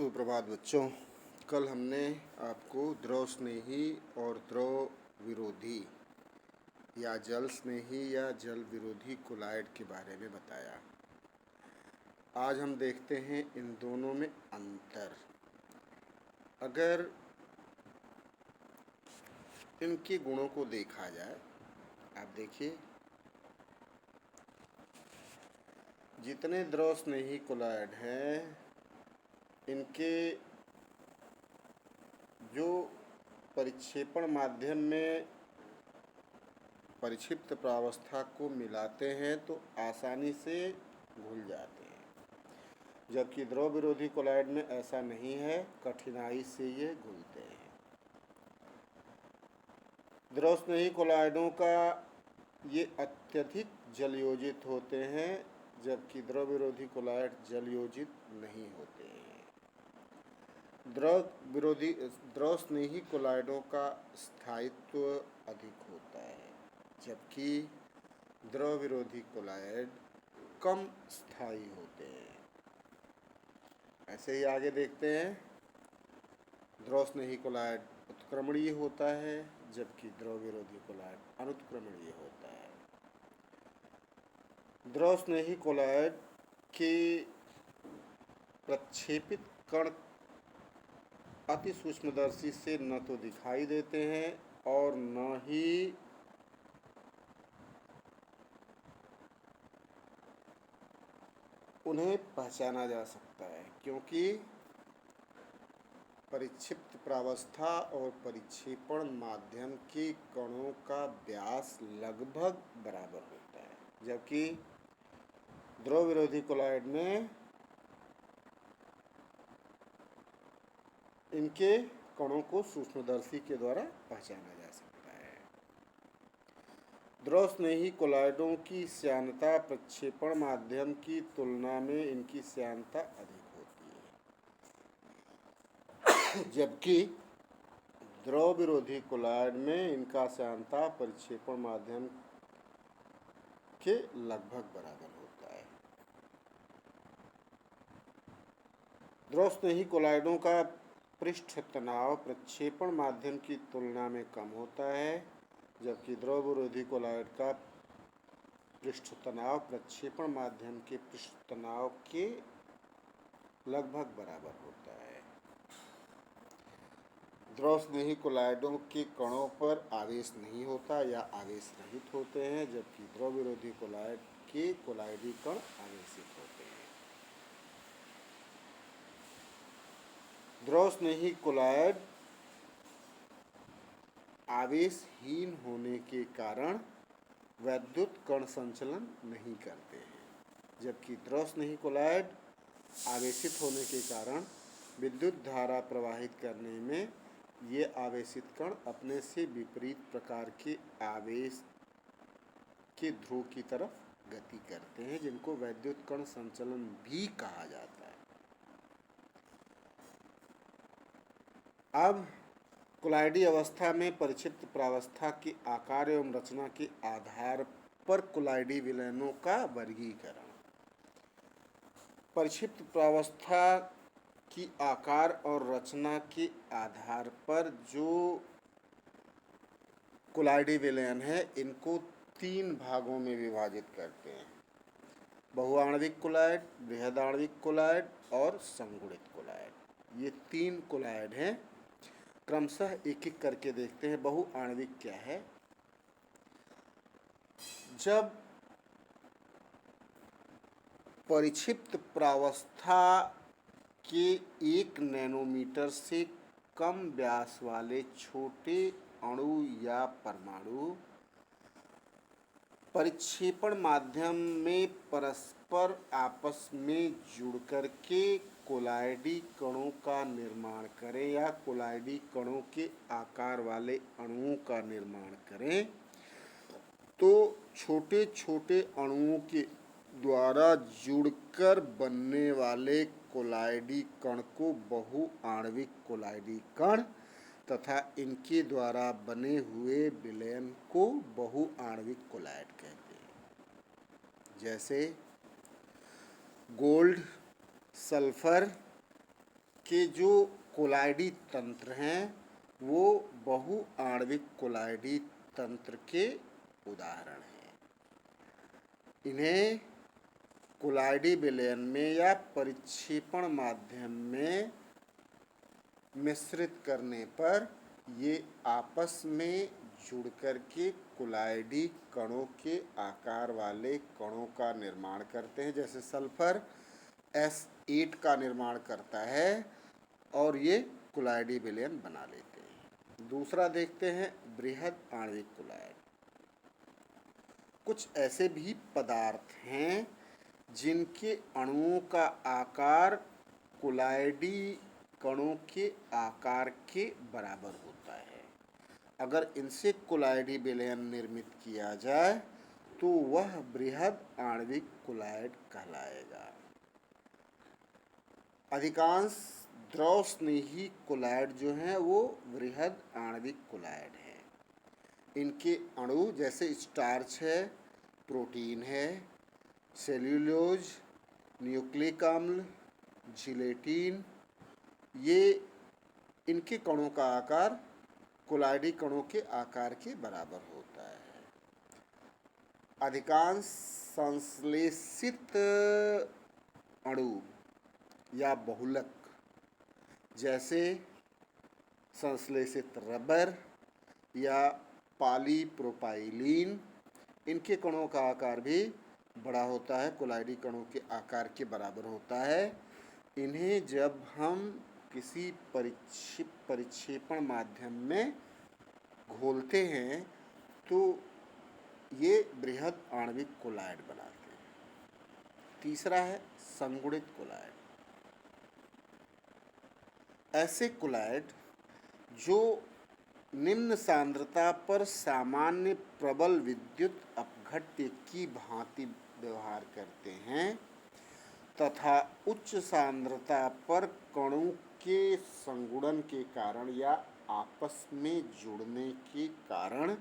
सुप्रभात बच्चों। कल हमने आपको द्रव स्नेही और द्रव विरोधी या जल स्नेही या जल विरोधी कोलाइड के बारे में बताया। आज हम देखते हैं इन दोनों में अंतर। अगर इनके गुणों को देखा जाए, आप देखिए, जितने द्रव स्नेही कोलाइड हैं इनके जो परिक्षेपण माध्यम में परिक्षिप्त प्रावस्था को मिलाते हैं तो आसानी से घुल जाते हैं, जबकि द्रव विरोधी कोलाइड में ऐसा नहीं है, कठिनाई से ये घुलते हैं। द्रव स्नेही कोलाइडों का ये अत्यधिक जलयोजित होते हैं, जबकि द्रव विरोधी कोलाइड जलयोजित नहीं होते हैं। द्रव स्नेही कोलाइडों का स्थायित्व अधिक होता है, जबकि द्रव विरोधी कोलाइड कम स्थायी होते हैं। ऐसे ही आगे देखते हैं, द्रव स्नेही कोलाइड उत्क्रमणीय होता है, जबकि द्रव विरोधी कोलाइड अनुत्क्रमणीय होता है। द्रव स्नेही कोलाइड के प्रक्षेपित कण अति सूक्ष्मदर्शी से न तो दिखाई देते हैं और न ही उन्हें पहचाना जा सकता है, क्योंकि परिक्षिप्त प्रावस्था और परिक्षेपण माध्यम के कणों का व्यास लगभग बराबर होता है, जबकि द्रव विरोधी कोलाइड में इनके कणों को सूक्ष्मदर्शी के द्वारा पहचाना जा सकता है। द्रव स्नेही कोलाइडों की श्यानता प्रक्षेपण माध्यम की तुलना में इनकी श्यानता अधिक होती है, जबकि द्रव विरोधी कोलाइड में इनका श्यानता परिक्षेपण माध्यम के लगभग बराबर होता है। द्रव स्नेही कोलाइडों का पृष्ठ तनाव प्रक्षेपण माध्यम की तुलना में कम होता है, जबकि द्रव विरोधी कोलाइड का पृष्ठ तनाव प्रक्षेपण माध्यम के पृष्ठ तनाव के लगभग बराबर होता है। द्रव स्नेही कोलाइडों के कणों पर आवेश नहीं होता या आवेश रहित होते हैं, जबकि द्रव विरोधी कोलाइड के कोलाइडी कण आवेशित होते हैं। द्रव स्नेही कोलाइड आवेशहीन होने के कारण वैद्युत कण संचलन नहीं करते हैं, जबकि द्रव स्नेही कोलाइड आवेशित होने के कारण विद्युत धारा प्रवाहित करने में ये आवेशित कण अपने से विपरीत प्रकार के आवेश के ध्रुव की तरफ गति करते हैं, जिनको वैद्युत कण संचलन भी कहा जाता है। अब कोलाइडी अवस्था में परिक्षिप्त प्रावस्था के आकार एवं रचना के आधार पर कोलाइडी विलयनों का वर्गीकरण। परिक्षिप्त प्रावस्था की आकार और रचना के आधार पर जो कोलाइडी विलयन है, इनको 3 भागों में विभाजित करते हैं: बहुआण्विक कोलाइड, बृहदाण्विक कोलाइड और संगुणित कोलाइड। ये 3 कोलाइड हैं। क्रमशः एक एक करके देखते हैं। बहुआण्विक क्या है? जब परिक्षिप्त प्रावस्था के 1 नैनोमीटर से कम व्यास वाले छोटे अणु या परमाणु परिक्षेपण माध्यम में परस्पर आपस में जुड़कर के कोलाइडी कणों का निर्माण करें या कोलाइडी कणों के आकार वाले अणुओं का निर्माण करें, तो छोटे छोटे अणुओं के द्वारा जुड़कर बनने वाले कोलाइडी कण को बहुआण्विक कोलाइडी कण तथा इनके द्वारा बने हुए विलयन को बहुआण्विक कोलाइड कहते हैं। जैसे गोल्ड, सल्फर के जो कोलाइडी तंत्र हैं वो बहुआण्विक कोलाइडी तंत्र के उदाहरण हैं। इन्हें कोलाइडी विलयन में या परिक्षेपण माध्यम में मिश्रित करने पर ये आपस में जुड़ कर के कोलाइडी कणों के आकार वाले कणों का निर्माण करते हैं। जैसे सल्फर S8 का निर्माण करता है और ये कोलाइडी विलयन बना लेते हैं। दूसरा देखते हैं बृहद आणविक कोलाइड। कुछ ऐसे भी पदार्थ हैं जिनके अणुओं का आकार कोलाइडी कणों के आकार के बराबर होता है। अगर इनसे कोलाइडी विलयन निर्मित किया जाए तो वह बृहद आणविक कोलाइड कहलाएगा। अधिकांश द्रव स्नेही कोलाइड जो हैं वो बृहद आणविक कोलाइड हैं। इनके अणु जैसे स्टार्च है, प्रोटीन है, सेल्यूलोज, न्यूक्लिक अम्ल, जिलेटिन, ये इनके कणों का आकार कोलाइडी कणों के आकार के बराबर होता है। अधिकांश संश्लेषित अणु या बहुलक जैसे संश्लेषित रबर या पॉलीप्रोपाइलीन, इनके कणों का आकार भी बड़ा होता है, कोलाइडी कणों के आकार के बराबर होता है। इन्हें जब हम किसी परिक्षेपण माध्यम में घोलते हैं तो ये बृहद आणविक कोलाइड बनाते हैं। तीसरा है संगुणित कोलाइड। ऐसे कोलाइड जो निम्न सांद्रता पर सामान्य प्रबल विद्युत अपघट्य की भांति व्यवहार करते हैं तथा उच्च सांद्रता पर कणों के संगुणन के कारण या आपस में जुड़ने के कारण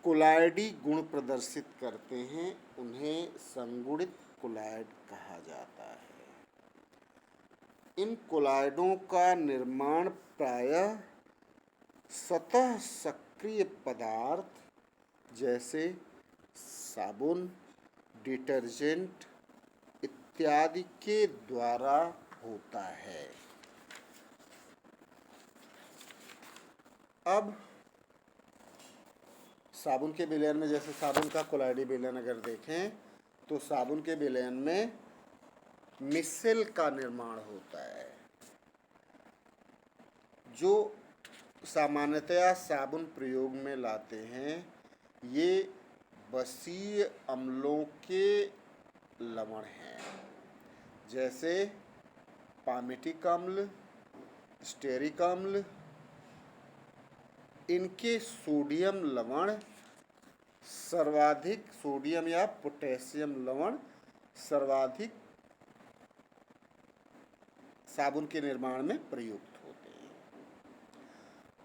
कोलाइडी गुण प्रदर्शित करते हैं, उन्हें संगुणित कोलाइड कहा जाता है। इन कोलाइडों का निर्माण प्रायः सतह सक्रिय पदार्थ जैसे साबुन, डिटर्जेंट इत्यादि के द्वारा होता है। अब साबुन के विलयन में, जैसे साबुन का कोलाइडी विलयन अगर देखें तो साबुन के विलयन में मिसेल का निर्माण होता है। जो सामान्यतया साबुन प्रयोग में लाते हैं ये बसीय अम्लों के लवण हैं, जैसे पामिटिक अम्ल, स्टेरिक अम्ल। इनके सोडियम लवण सर्वाधिक, सोडियम या पोटेशियम लवण सर्वाधिक साबुन के निर्माण में प्रयुक्त होते हैं।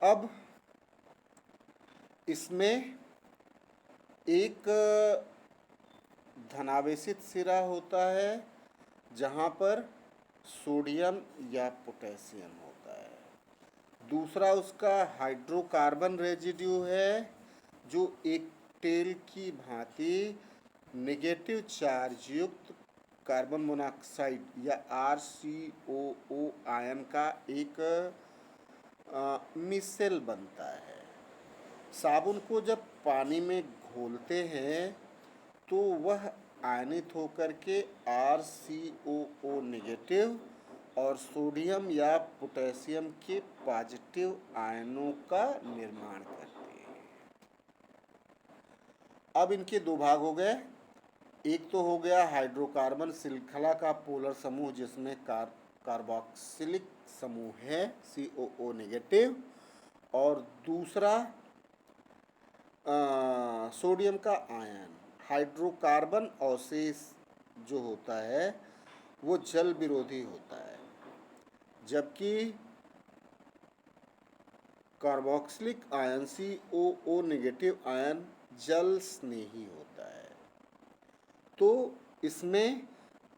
अब इसमें एक धनावेशित सिरा होता है जहाँ पर सोडियम या पोटेशियम होता है। दूसरा उसका हाइड्रोकार्बन रेजिड्यू है जो एक तेल की भांति नेगेटिव चार्ज युक्त कार्बन मोनोऑक्साइड या RCOO आयन का एक मिसेल बनता है। साबुन को जब पानी में घोलते हैं तो वह आयनित होकर के RCOO नेगेटिव और सोडियम या पोटेशियम के पॉजिटिव आयनों का निर्माण करते हैं। अब इनके दो भाग हो गए। एक तो हो गया हाइड्रोकार्बन श्रृंखला का पोलर समूह जिसमें कार्बोक्सिलिक समूह है COO नेगेटिव, और दूसरा सोडियम का आयन। हाइड्रोकार्बन अवशेष जो होता है वो जल विरोधी होता है, जबकि carboxylic ion COO negative ion जल स्नेही होता है। तो इसमें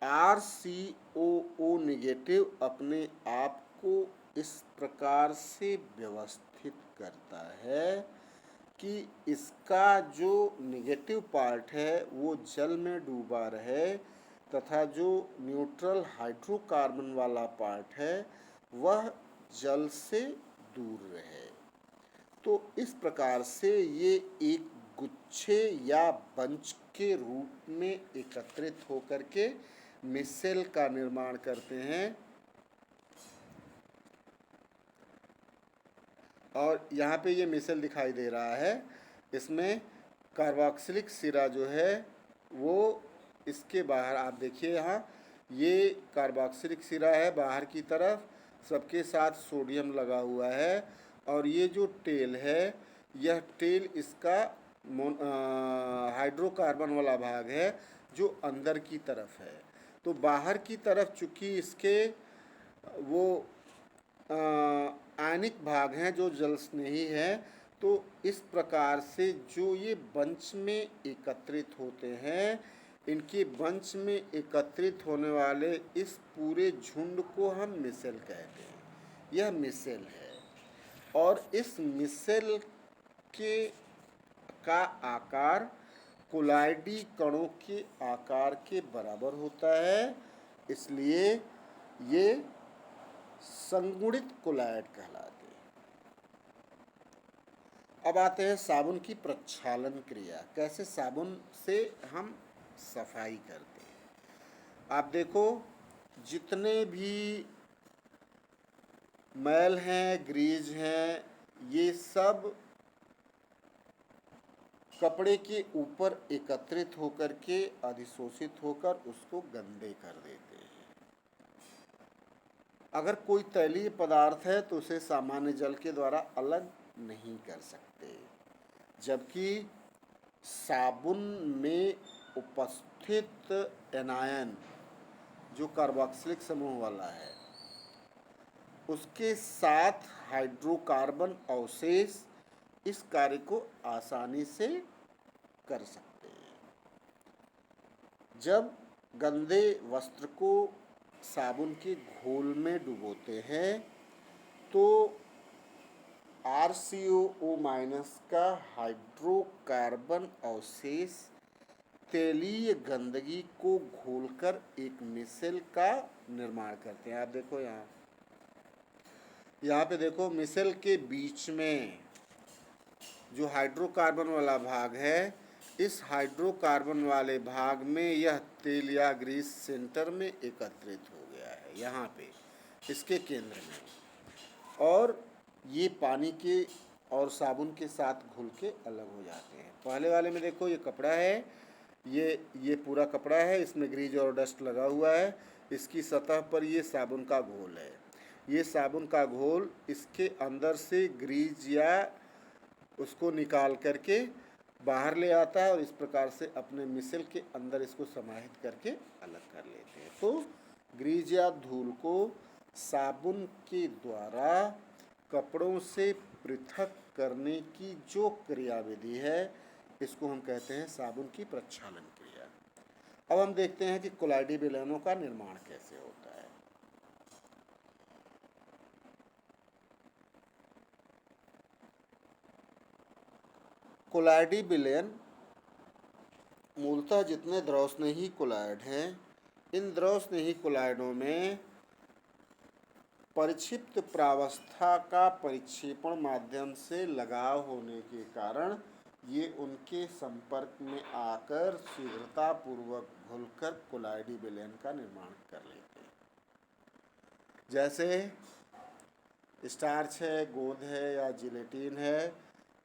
RCOO निगेटिव अपने आप को इस प्रकार से व्यवस्थित करता है कि इसका जो नेगेटिव पार्ट है वो जल में डूबा रहे तथा जो न्यूट्रल हाइड्रोकार्बन वाला पार्ट है वह जल से दूर रहे। तो इस प्रकार से ये एक गुच्छे या बंच के रूप में एकत्रित होकर के मिसेल का निर्माण करते हैं। और यहाँ पे ये मिसेल दिखाई दे रहा है, इसमें कार्बोक्सिलिक सिरा जो है वो इसके बाहर, आप देखिए यहाँ ये कार्बोक्सिलिक सिरा है बाहर की तरफ, सबके साथ सोडियम लगा हुआ है। और ये जो टेल है यह टेल इसका हाइड्रोकार्बन वाला भाग है जो अंदर की तरफ है। तो बाहर की तरफ चूँकि इसके वो आयनिक भाग हैं जो जल स्नेही है, तो इस प्रकार से जो ये बंच में एकत्रित होते हैं, इनके बंच में एकत्रित होने वाले इस पूरे झुंड को हम मिसेल कहते हैं। यह मिसेल है और इस मिसेल के का आकार कोलाइडी कणों के आकार के बराबर होता है, इसलिए ये संगुणित कोलाइड कहलाते हैं। अब आते हैं साबुन की प्रक्षालन क्रिया, कैसे साबुन से हम सफाई करते हैं। आप देखो जितने भी मैल हैं, ग्रीज हैं, ये सब कपड़े के ऊपर एकत्रित होकर के अधिशोषित होकर उसको गंदे कर देते हैं। अगर कोई तैलीय पदार्थ है तो उसे सामान्य जल के द्वारा अलग नहीं कर सकते, जबकि साबुन में उपस्थित एनायन जो कार्बोक्सिलिक समूह वाला है उसके साथ हाइड्रोकार्बन अवशेष इस कार्य को आसानी से कर सकते हैं। जब गंदे वस्त्र को साबुन के घोल में डुबोते हैं तो RCOO- का हाइड्रोकार्बन अवशेष तेलीय गंदगी को घोलकर एक मिसेल का निर्माण करते हैं। आप देखो यहाँ पे देखो मिसेल के बीच में जो हाइड्रोकार्बन वाला भाग है, इस हाइड्रोकार्बन वाले भाग में यह तेल या ग्रीस सेंटर में एकत्रित हो गया है, यहाँ पे इसके केंद्र में, और ये पानी के और साबुन के साथ घुल के अलग हो जाते हैं। पहले वाले में देखो ये कपड़ा है, ये पूरा कपड़ा है, इसमें ग्रीज और डस्ट लगा हुआ है, इसकी सतह पर ये साबुन का घोल है। ये साबुन का घोल इसके अंदर से ग्रीज या उसको निकाल करके बाहर ले आता है और इस प्रकार से अपने मिसेल के अंदर इसको समाहित करके अलग कर लेते हैं। तो ग्रीज या धूल को साबुन के द्वारा कपड़ों से पृथक करने की जो क्रियाविधि है इसको हम कहते हैं साबुन की प्रक्षालन क्रिया। अब हम देखते हैं कि कोलाइडी विलयनों का निर्माण कैसे होता है। कोलाइडी विलयन मूलतः जितने द्रवस्नेही कोलाइड हैं, इन द्रवस्नेही कोलाइडों में परिक्षिप्त प्रावस्था का परिक्षेपण माध्यम से लगाव होने के कारण ये उनके संपर्क में आकर शीघ्रतापूर्वक घुलकर कोलाइडी विलयन का निर्माण कर लेते हैं। जैसे स्टार्च है, गोंद है या जिलेटिन है,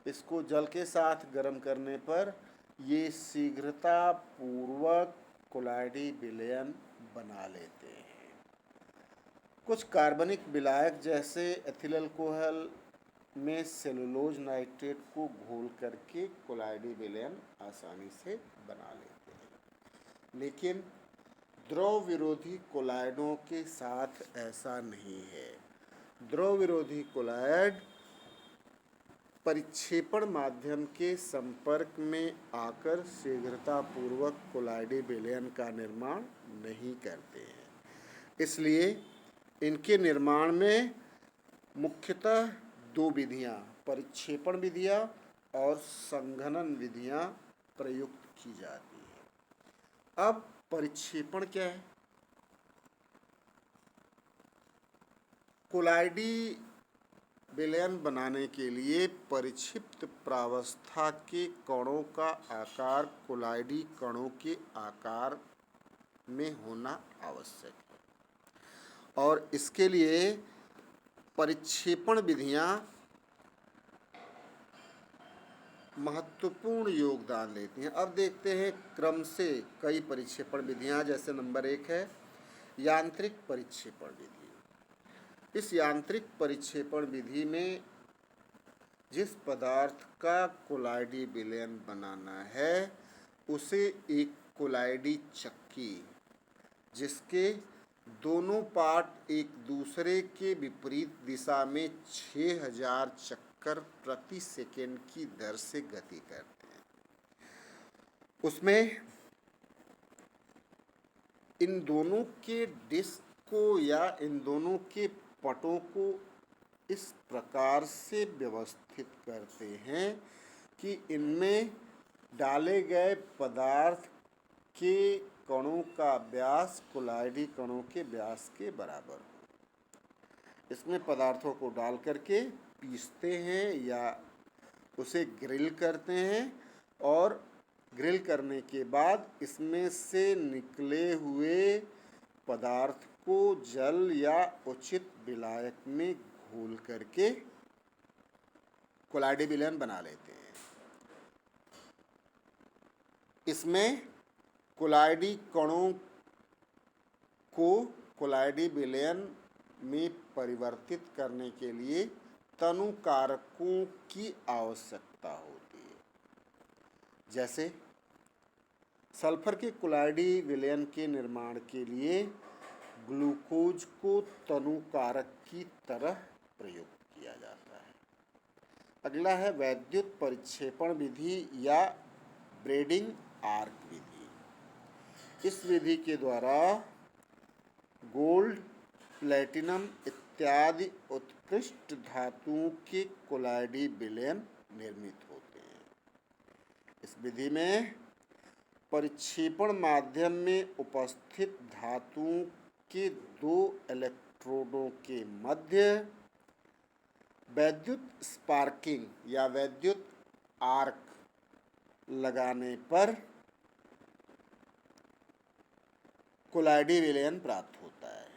इसको जल के साथ गर्म करने पर ये शीघ्रतापूर्वक कोलाइडी विलयन बना लेते हैं। कुछ कार्बनिक विलायक जैसे एथिल अल्कोहल में सेलुलोज नाइट्रेट को घोल करके कोलाइडी विलयन आसानी से बना लेते हैं, लेकिन द्रव विरोधी कोलाइडों के साथ ऐसा नहीं है। द्रव विरोधी कोलाइड परिक्षेपण माध्यम के संपर्क में आकर शीघ्रतापूर्वक कोलाइडी विलयन का निर्माण नहीं करते हैं। इसलिए इनके निर्माण में मुख्यतः दो विधियां, परिक्षेपण विधियां और संघनन विधियां प्रयुक्त की जाती है। अब परिक्षेपण क्या है? कोलाइडी विलयन बनाने के लिए परिक्षिप्त प्रावस्था के कणों का आकार कोलाइडी कणों के आकार में होना आवश्यक है और इसके लिए परिक्षेपण विधियां महत्वपूर्ण योगदान लेती हैं। अब देखते हैं क्रम से कई परिक्षेपण विधियां। जैसे नंबर 1 है यांत्रिक परिक्षेपण विधि। इस यांत्रिक परिक्षेपण विधि में जिस पदार्थ का कोलाइडी विलयन बनाना है उसे एक कोलाइडी चक्की, जिसके दोनों पार्ट एक दूसरे के विपरीत दिशा में 6000 चक्कर प्रति सेकेंड की दर से गति करते हैं, उसमें इन दोनों के डिस्क को या इन दोनों के पटों को इस प्रकार से व्यवस्थित करते हैं कि इनमें डाले गए पदार्थ के कणों का व्यास कोलाइडी कणों के व्यास के बराबर हो। इसमें पदार्थों को डाल करके पीसते हैं या उसे ग्रिल करते हैं और ग्रिल करने के बाद इसमें से निकले हुए पदार्थ को जल या उचित विलायक में घोल करके कोलाइडी विलयन बना लेते हैं। इसमें कोलाइडी कणों को कोलाइडी विलयन में परिवर्तित करने के लिए तनुकारकों की आवश्यकता होती है। जैसे सल्फर के कोलाइडी विलयन के निर्माण के लिए ग्लूकोज को तनुकारक की तरह प्रयुक्त किया जाता है। अगला है वैद्युत परिक्षेपण विधि या ब्रेडिंग आर्क विधि। इस विधि के द्वारा गोल्ड, प्लैटिनम इत्यादि उत्कृष्ट धातुओं के कोलाइडी विलयन निर्मित होते हैं। इस विधि में परिक्षेपण माध्यम में उपस्थित धातुओं के 2 इलेक्ट्रोडों के मध्य वैद्युत स्पार्किंग या वैद्युत आर्क लगाने पर कोलाइडी विलयन प्राप्त होता है।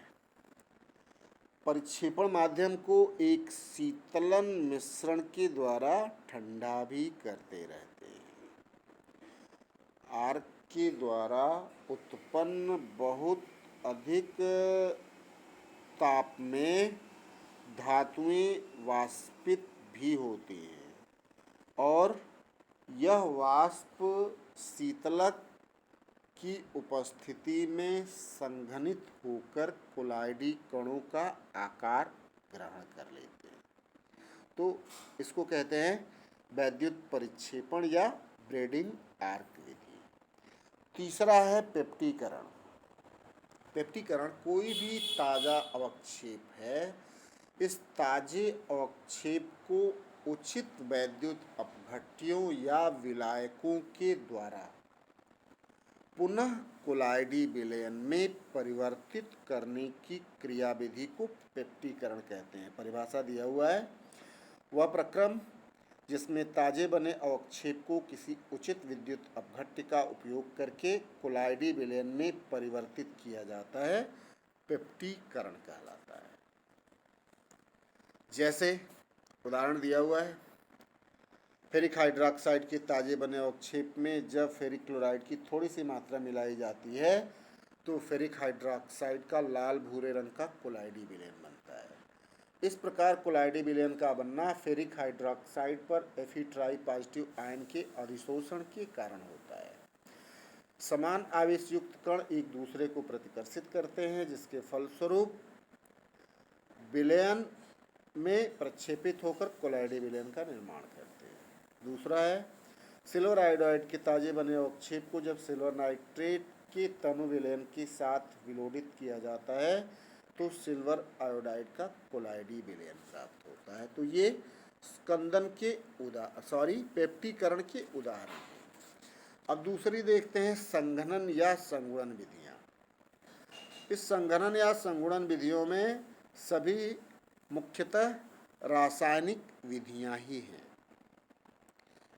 परिक्षेपण माध्यम को एक शीतलन मिश्रण के द्वारा ठंडा भी करते रहते हैं। आर्क के द्वारा उत्पन्न बहुत अधिक ताप में धातुएं वाष्पित भी होती हैं और यह वाष्प शीतलक की उपस्थिति में संघनित होकर कोलाइडी कणों का आकार ग्रहण कर लेते हैं। तो इसको कहते हैं वैद्युत परिक्षेपण या ब्रेडिंग आर्क विधि। तीसरा है पेप्टीकरण। पेप्टीकरण कोई भी ताज़ा अवक्षेप है, इस ताजे अवक्षेप को उचित वैद्युत अपघट्यों या विलायकों के द्वारा पुनः कोलाइडी विलयन में परिवर्तित करने की क्रियाविधि को पेप्टीकरण कहते हैं। परिभाषा दिया हुआ है, वह प्रक्रम जिसमें ताजे बने अवक्षेप को किसी उचित विद्युत अपघट्य का उपयोग करके कोलाइडी विलयन में परिवर्तित किया जाता है, पेप्टीकरण कहलाता है। जैसे उदाहरण दिया हुआ है, फेरिक हाइड्रोक्साइड के ताजे बने अवक्षेप में जब फेरिक क्लोराइड की थोड़ी सी मात्रा मिलाई जाती है तो फेरिक हाइड्रोक्साइड का लाल भूरे रंग का कोलाइडी विलयन बनता है। इस प्रकार कोलाइडी विलयन का बनना फेरिक हाइड्रोक्साइड पर Fe ट्राई पॉजिटिव आयन के अधिशोषण के कारण होता है। समान आवेश युक्त कण एक दूसरे को प्रतिकर्षित करते हैं, जिसके फलस्वरूप विलयन में प्रक्षेपित होकर कोलाइडी विलयन का निर्माण करते हैं। दूसरा है सिल्वर आयोडाइड के ताजे बने अवक्षेप को जब सिल्वर नाइट्रेट के तनु विलयन के साथ विलोडित किया जाता है तो सिल्वर आयोडाइड का कोलाइडी विलयन प्राप्त होता है। तो ये स्कंदन के पेप्टीकरण के उदाहरण हैं। अब दूसरी देखते हैं संघनन या संगुणन विधियाँ। इस संघनन या संगुणन विधियों में सभी मुख्यतः रासायनिक विधियाँ ही हैं।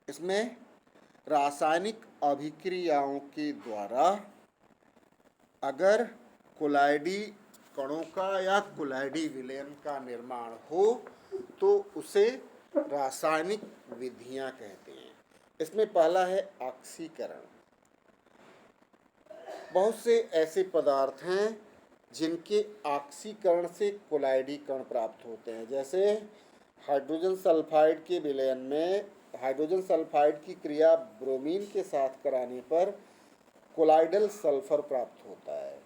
इसमें रासायनिक अभिक्रियाओं के द्वारा अगर कोलाइडी कणों का या कोलाइडी विलयन का निर्माण हो तो उसे रासायनिक विधियां कहते हैं। इसमें पहला है ऑक्सीकरण। बहुत से ऐसे पदार्थ हैं जिनके ऑक्सीकरण से कोलाइडी कण प्राप्त होते हैं। जैसे हाइड्रोजन सल्फाइड के विलयन में हाइड्रोजन सल्फाइड की क्रिया ब्रोमीन के साथ कराने पर कोलाइडल सल्फर प्राप्त होता है,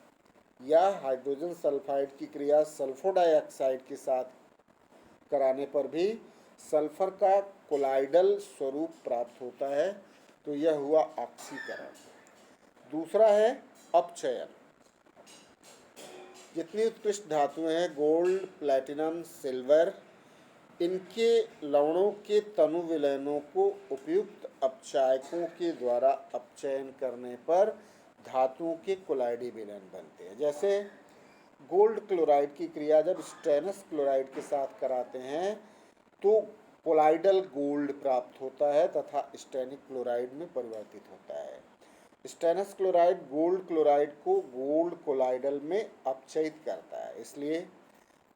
या हाइड्रोजन सल्फाइड की क्रिया सल्फर डाइऑक्साइड के साथ कराने पर भी सल्फर का कोलाइडल स्वरूप प्राप्त होता है। तो यह हुआ ऑक्सीकरण। दूसरा है अपचयन। जितनी उत्कृष्ट धातुएं हैं गोल्ड, प्लैटिनम, सिल्वर, इनके लवणों के तनु विलयनों को उपयुक्त अपचायकों के द्वारा अपचयन करने पर धातुओं के कोलाइडी विलयन बनते हैं। जैसे गोल्ड क्लोराइड की क्रिया जब स्टेनस क्लोराइड के साथ कराते हैं तो कोलाइडल गोल्ड प्राप्त होता है तथा स्टेनिक क्लोराइड में परिवर्तित होता है। स्टेनस क्लोराइड गोल्ड क्लोराइड को गोल्ड कोलाइडल में अपचयित करता है, इसलिए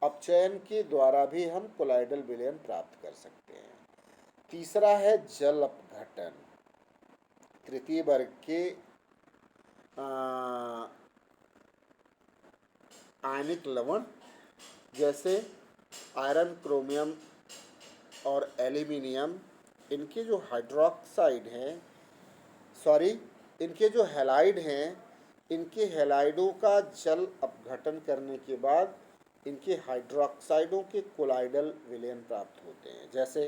अपचयन के द्वारा भी हम कोलाइडल विलयन प्राप्त कर सकते हैं। तीसरा है जल अपघटन। तृतीय वर्ग के आयनिक लवण जैसे आयरन, क्रोमियम और एल्यूमिनियम, इनके जो हाइड्रोक्साइड हैं इनके जो हैलाइड हैं, इनके हैलाइडों का जल अपघटन करने के बाद इनके हाइड्रोक्साइडों के कोलाइडल विलयन प्राप्त होते हैं। जैसे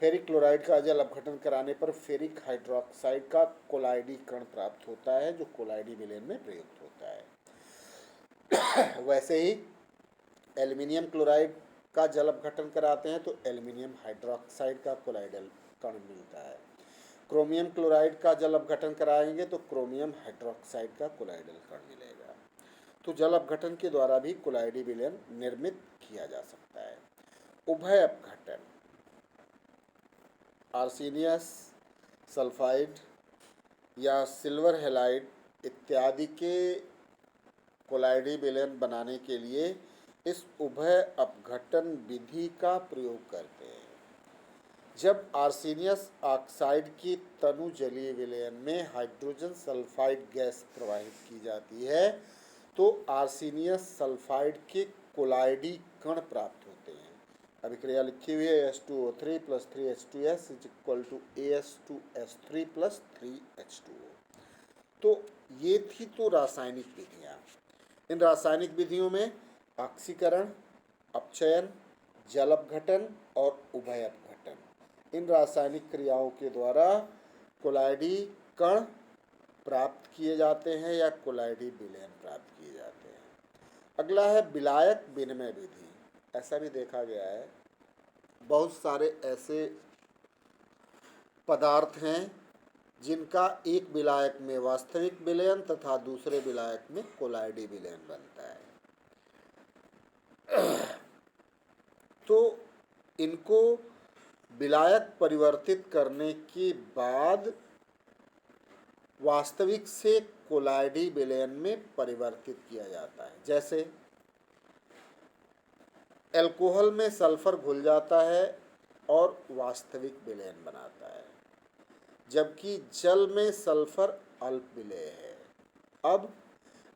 फेरिक क्लोराइड का जल अपघटन कराने पर फेरिक हाइड्रोक्साइड का कोलाइडी कण प्राप्त होता है जो कोलाइडी विलयन में प्रयुक्त होता है। वैसे ही एल्यूमिनियम क्लोराइड का जल अपघटन कराते हैं तो एल्यूमिनियम हाइड्रोक्साइड का कोलाइडल कण मिलता है। क्रोमियम क्लोराइड का जल अपघटन कराएंगे तो क्रोमियम हाइड्रोक्साइड का कोलाइडल कण मिलेगा। तो जल अपघटन के द्वारा भी कोलाइडी विलयन निर्मित किया जा सकता है। उभय अपघटन, आर्सेनियस सल्फाइड या सिल्वर हैलाइड इत्यादि के कोलाइडी विलयन बनाने के लिए इस उभय अपघटन विधि का प्रयोग करते हैं। जब आर्सेनियस ऑक्साइड की तनु जलीय विलयन में हाइड्रोजन सल्फाइड गैस प्रवाहित की जाती है तो आर्सेनियस सल्फाइड के कोलाइडी कण प्राप्त होते हैं। अभिक्रिया लिखी हुई है H2O3 + 3H2S = AS2S3 + 3H2O। तो ये थी तो रासायनिक विधियाँ। इन रासायनिक विधियों में ऑक्सीकरण, अपचयन, जल अपघटन और उभय अपघटन, इन रासायनिक क्रियाओं के द्वारा कोलाइडी कण प्राप्त किए जाते हैं या कोलाइडी विलयन प्राप्त किए जाते हैं। अगला है विलायक विनिमय विधि। ऐसा भी देखा गया है बहुत सारे ऐसे पदार्थ हैं जिनका एक विलायक में वास्तविक विलयन तथा दूसरे विलायक में कोलाइडी विलयन बनता है। तो इनको विलायक परिवर्तित करने के बाद वास्तविक से कोलाइडी विलयन में परिवर्तित किया जाता है। जैसे अल्कोहल में सल्फर घुल जाता है और वास्तविक विलयन बनाता है, जबकि जल में सल्फर अल्प विलेय है। अब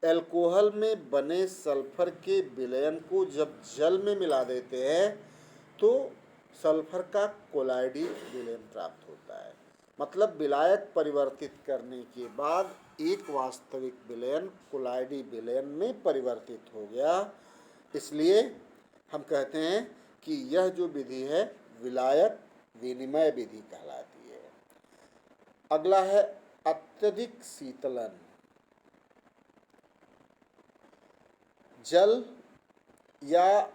अल्कोहल में बने सल्फर के विलयन को जब जल में मिला देते हैं तो सल्फर का कोलाइडी विलयन प्राप्त होता है। मतलब विलायक परिवर्तित करने के बाद एक वास्तविक विलयन कोलाइडी विलयन में परिवर्तित हो गया, इसलिए हम कहते हैं कि यह जो विधि है विलायक विनिमय विधि कहलाती है। अगला है अत्यधिक शीतलन। जल या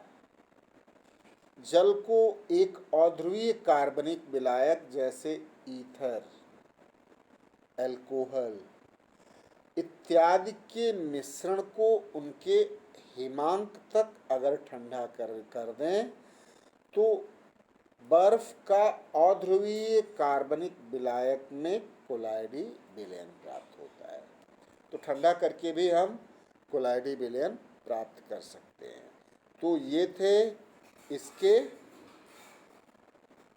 जल को एक अध्रुवीय कार्बनिक विलायक जैसे ईथर, अल्कोहल इत्यादि के मिश्रण को उनके हिमांक तक अगर ठंडा कर दें तो बर्फ का अध्रुवीय कार्बनिक विलायक में कोलाइडी विलयन प्राप्त होता है। तो ठंडा करके भी हम कोलाइडी विलयन प्राप्त कर सकते हैं। तो ये थे इसके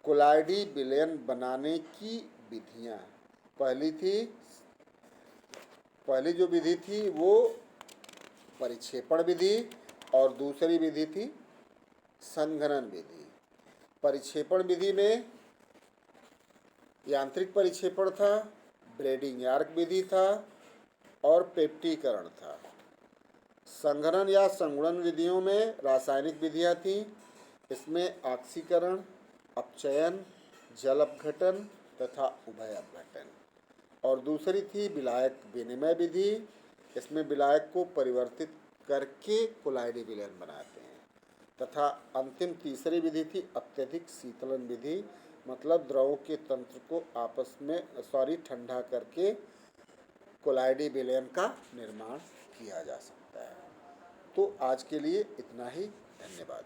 कोलाइडी विलयन बनाने की विधियां। पहली जो विधि थी वो परिक्षेपण विधि और दूसरी विधि थी संघनन विधि। परिक्षेपण विधि में यांत्रिक परिक्षेपण था, ब्रेडिंग यार्क विधि था और पेप्टीकरण था। संघनन या संगुणन विधियों में रासायनिक विधियां थीं। इसमें ऑक्सीकरण, अपचयन, जल अपघटन तथा उभय अपघटन। और दूसरी थी विलायक विनिमय विधि। इसमें विलायक को परिवर्तित करके कोलाइडी विलयन बनाते हैं। तथा अंतिम तीसरी विधि थी अत्यधिक शीतलन विधि, मतलब द्रवों के तंत्र को आपस में ठंडा करके कोलाइडी विलयन का निर्माण किया जा सकता है। तो आज के लिए इतना ही। धन्यवाद।